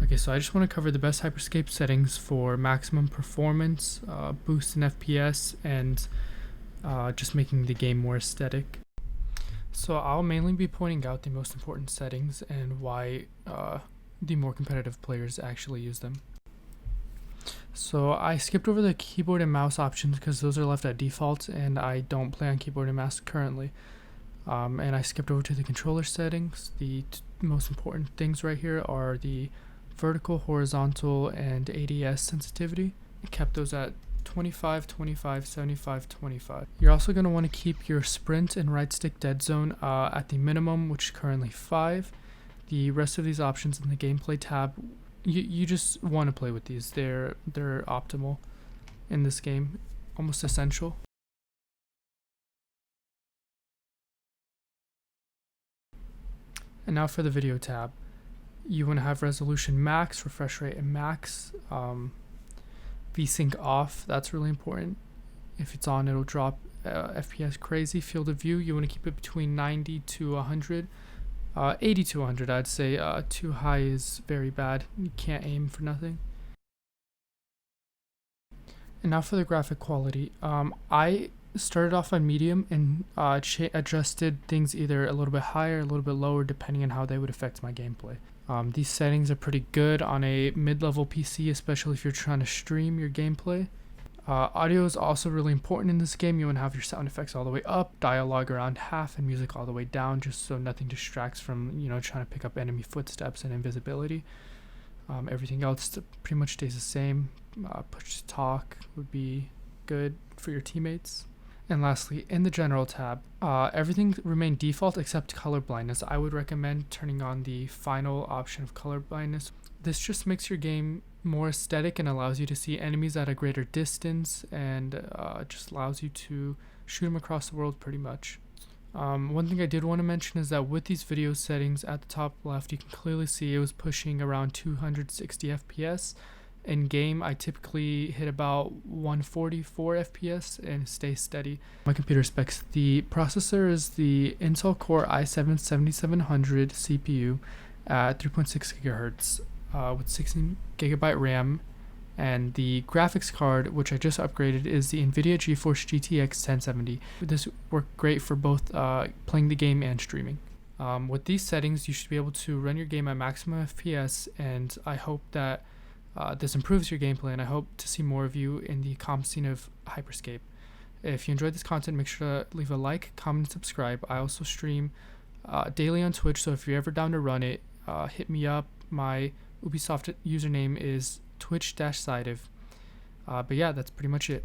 Okay, so I just want to cover the best Hyperscape settings for maximum performance, boost in FPS, and just making the game more aesthetic. So I'll mainly be pointing out the most important settings and why the more competitive players actually use them. So I skipped over the keyboard and mouse options because those are left at default and I don't play on keyboard and mouse currently. And I skipped over to the controller settings. The most important things right here are the vertical, horizontal, and ADS sensitivity. I kept those at 25, 25, 75, 25. You're also going to want to keep your sprint and right stick dead zone at the minimum, which is currently 5. The rest of these options in the gameplay tab, you just want to play with these. They're optimal in this game, almost essential. And now for the video tab. You want to have resolution max, refresh rate and max, VSync off, that's really important. If it's on, it'll drop FPS crazy. Field of view, you want to keep it between 90 to 100. 80 to 100, I'd say. Too high is very bad. You can't aim for nothing. And now for the graphic quality. I started off on medium and adjusted things either a little bit higher, a little bit lower, depending on how they would affect my gameplay. These settings are pretty good on a mid-level PC, especially if you're trying to stream your gameplay. Audio is also really important in this game. You want to have your sound effects all the way up, dialogue around half, and music all the way down, just so nothing distracts from, trying to pick up enemy footsteps and invisibility. Everything else pretty much stays the same. Push to talk would be good for your teammates. And lastly, in the general tab, everything remained default except color blindness. I would recommend turning on the final option of color blindness. This just makes your game more aesthetic and allows you to see enemies at a greater distance and just allows you to shoot them across the world pretty much. One thing I did want to mention is that with these video settings at the top left, you can clearly see it was pushing around 260 FPS. In game, I typically hit about 144 FPS and stay steady. My computer specs, the processor is the Intel Core i7-7700 CPU at 3.6 GHz with 16GB RAM, and the graphics card, which I just upgraded, is the NVIDIA GeForce GTX 1070. This worked great for both playing the game and streaming. With these settings, you should be able to run your game at maximum FPS, and I hope that this improves your gameplay, and I hope to see more of you in the comp scene of Hyperscape. If you enjoyed this content, make sure to leave a like, comment, and subscribe. I also stream daily on Twitch, so if you're ever down to run it, hit me up. My Ubisoft username is twitch-sidev. But yeah, that's pretty much it.